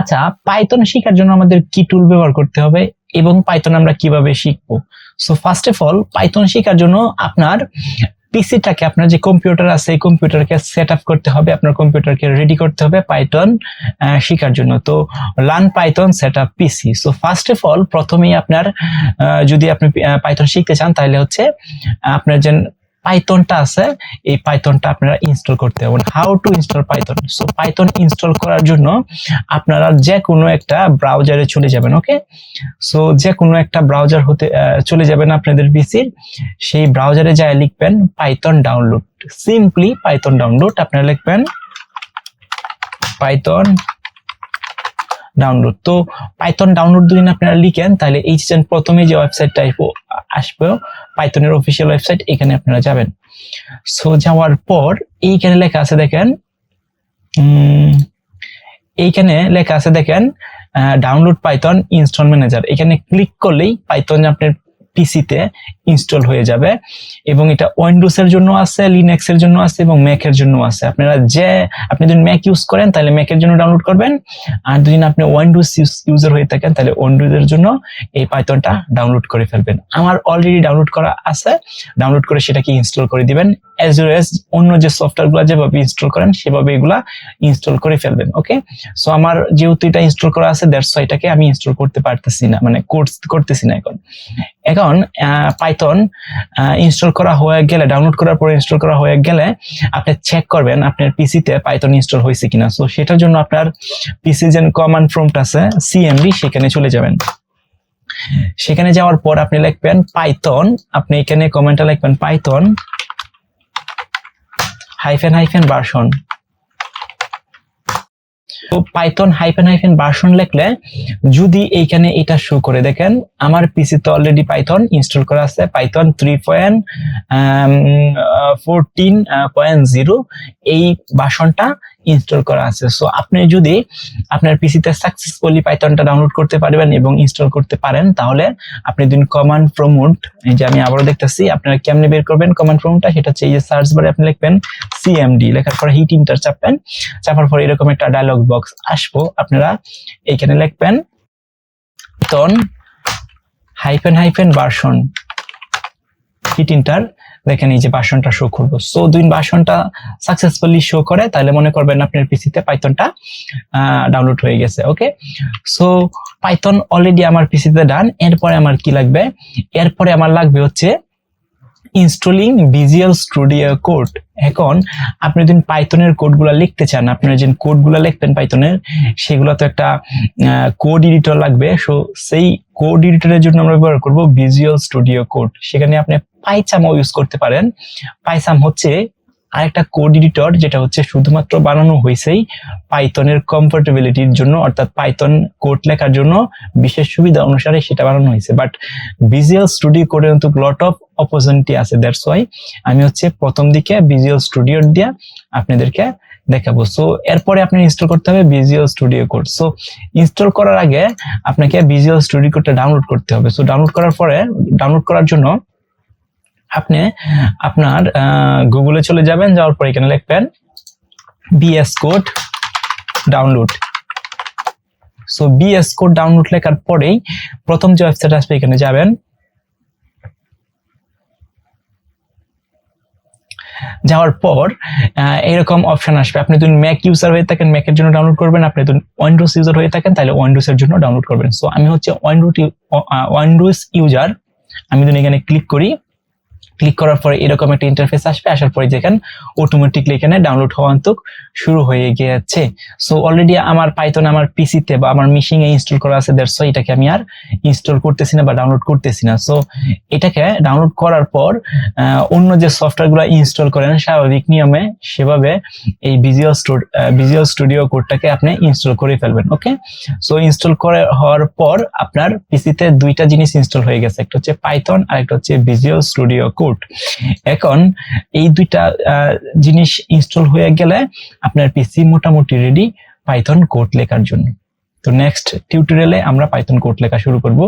আচ্ছা, পাইথন শেখার জন্য আমাদের কি টুল ব্যবহার করতে হবে এবং পাইথন আমরা কিভাবে শিখবো? So first of all, Python শেখার জন্য আপনার পিসিটাকে, আপনার যে কম্পিউটার আছে এই কম্পিউটারকে সেট আপ করতে হবে, আপনার কম্পিউটারকে রেডি করতে হবে পাইথন শেখার জন্য। তো learn Python set up PC. So first of all, প্রথমেই আপনার যদি আপনি পাইথন শিখতে চান তাহলে হচ্ছে আপনার যে পাইথনটা আছে এই পাইথনটা আপনারা ইনস্টল করতে হবে। How to install Python? So Python install করার জন্য আপনারা যে কোনো একটা ব্রাউজারে চলে যাবেন। ওকে, সো যে কোনো একটা ব্রাউজার হতে চলে যাবেন আপনাদের পিসির, সেই ব্রাউজারে যায় লিখবেন Python download. Simply Python download আপনারা লিখবেন পাইথন ডাউনলোড। তো পাইথন ডাউনলোড যদি আপনারা লিখেন তাহলে এই যে প্রথমে যে ওয়েবসাইটটা আসবে পাইথনের অফিসিয়াল ওয়েবসাইট, এখানে আপনারা যাবেন। সো যাওয়ার পর এইখানে লেখা আছে দেখেন, এইখানে লেখা আছে দেখেন ডাউনলোড পাইথন ইনস্টল ম্যানেজার। এখানে ক্লিক করলেই পাইথন আপনার পিসিতে ইনস্টল হয়ে যাবে এবং এটা উইন্ডোজ এর জন্য আছে, লিনাক্স এর জন্য আছে এবং ম্যাক এর জন্য আছে। আপনি যদি ম্যাক ইউজ করেন তাহলে ম্যাক এর জন্য ডাউনলোড করবেন, আর যদি আপনি উইন্ডোজ ইউজার হয়ে থাকেন তাহলে উইন্ডোজ এর জন্য এই পাইথনটা ডাউনলোড করে ফেলবেন। আমার অলরেডি ডাউনলোড করা আছে, ডাউনলোড করে সেটাকে ইনস্টল করে দিবেন। অ্যাজ ওয়েল এজ অন্য যে সফটওয়্যারগুলো যেভাবে ইনস্টল করেন সেভাবে এগুলা ইনস্টল করে ফেলবেন। ওকে, সো আমার যেহেতু এটা ইনস্টল করা আছে দ্যাটস ওয়াই এটাকে আমি ইনস্টল করতে পারতেছি না, মানে করতেছি না এখন পাইথন ইনস্টল করা হয়ে গেলে, ডাউনলোড করার পরে ইনস্টল করা হয়ে গেলে আপনি চেক করবেন আপনার পিসিতে পাইথন ইনস্টল হয়েছে কিনা। সো সেটার জন্য আপনার পিসি যে কমান্ড প্রম্পট আছে সিএমডি, সেখানে চলে যাবেন। সেখানে যাওয়ার পর আপনি লিখবেন পাইথন, আপনি এখানে কমেন্টটা লিখবেন পাইথন হাইফেন ভার্সন। তো পাইথন হাইফেন ভার্সন লিখলে যদি এইখানে এটা শো করে, দেখেন আমার পিসিতে অলরেডি পাইথন ইনস্টল করা আছে, পাইথন 3.14.0 এই ভার্সনটা ইনস্টল করা আছে। সো আপনি যদি আপনার পিসিতে সাকসেসফুলি পাইথনটা ডাউনলোড করতে পারবেন এবং ইনস্টল করতে পারেন তাহলে আপনি দিন কমান্ড প্রম্পট, এই যে আমি আবারও দেখতেছি আপনারা কেমনে বের করবেন কমান্ড প্রম্পটটা, সেটা হচ্ছে এই যে সার্চ বারে আপনি লিখবেন সিএমডি, লেখার পরে হিট এন্টার চাপবেন, চাপার পরে এরকম একটা ডায়লগ বক্স আসবো, আপনারা এইখানে লিখবেন Python hyphen version, hit enter, দেখেন এই যে ভার্সনটা শো করবো। সো দুই ভার্সনটা সাকসেসফুলি শো করে তাহলে মনে করবেন আপনার পিসিতে পাইথনটা ডাউনলোড হয়ে গেছে। ওকে, সো পাইথন অলরেডি আমার পিসিতে ডান। এরপরে আমার কি লাগবে? এরপরে আমার লাগবে হচ্ছে ইনস্টলিং ভিজুয়াল স্টুডিও কোড। এখন আপনি যদি পাইথনের কোডগুলো লিখতে চান, আপনার যে কোডগুলো লিখবেন পাইথনের, সেগুলো তো একটা কোড এডিটর লাগবে। সো সেই কোড এডিটরের জন্য আমরা ব্যবহার করব ভিজুয়াল স্টুডিও কোড। সেখানে আপনি পাইচামও ইউজ করতে পারেন। পাইচাম হচ্ছে আরেকটা কোড এডিটর যেটা হচ্ছে শুধুমাত্র বানানো হয়েছেই পাইথনের কম্পাটিবিলিটির জন্য, অর্থাৎ পাইথন কোড লেখার জন্য বিশেষ সুবিধা অনুসারে সেটা বানানো হয়েছে। বাট ভিজুয়াল স্টুডিও কোডে কিন্তু লট অফ অপরচুনিটি আছে, দ্যাটস ওয়াই আমি হচ্ছে প্রথম দিকে ভিজুয়াল স্টুডিও দিয়ে আপনাদেরকে দেখাবো। সো এরপরে আপনি ইনস্টল করতে হবে visual studio code. So install করার আগে আপনাকে ভিজুয়াল স্টুডিও কোডটা ডাউনলোড করতে হবে। সো ডাউনলোড করার পরে, ডাউনলোড করার জন্য আপনি আপনার গুগলে চলে যাবেন, যাওয়ার পর এখানে লিখবেন VS code download. So VS code download লেখার পরেই প্রথম যে ওয়েবসাইট আসবে এখানে যাবেন, যাওয়ার পর এরকম অপশন আসবে। আপনি যদি ম্যাক ইউজার হয়ে থাকেন ম্যাকের জন্য ডাউনলোড করবেন, আপনি যদি উইন্ডোজ ইউজার হয়ে থাকেন তাহলে উইন্ডোজের জন্য ডাউনলোড করবেন। সো আমি হচ্ছে উইন্ডোজ ইউজার, আমি যদি এখানে ক্লিক করি, ক্লিক করার পরে এরকম একটা ইন্টারফেস আসবে, আসার পরে যেখানে অটোমেটিকলি এখানে ডাউনলোড হওয়া শুরু হয়ে গিয়েছে। সো অলরেডি আমার পাইথন আমার পিসিতে বা আমার মেশিনে ইনস্টল করা আছে, দ্যাটস ওয়াই এটাকে আমি আর ইনস্টল করতেছি না বা ডাউনলোড করতেছি না। সো এটাকে ডাউনলোড করার পর অন্য যে সফটওয়্যারগুলো ইনস্টল করেন স্বাভাবিক নিয়মে সেভাবে এই ভিজুয়াল স্টুডিও কোডটাকে আপনি ইনস্টল করে ফেলবেন। ওকে, সো ইনস্টল করে হওয়ার পর আপনার পিসিতে দুইটা জিনিস ইনস্টল হয়ে গেছে, একটা হচ্ছে পাইথন আর একটা হচ্ছে ভিজুয়াল স্টুডিও কোড। এখন এই দুইটা জিনিস ইনস্টল হয়ে গেলে আপনার পিসি মোটামুটি রেডি পাইথন কোড লেখার জন্য। তো নেক্সট টিউটোরিয়ালে আমরা পাইথন কোড লেখা শুরু করব।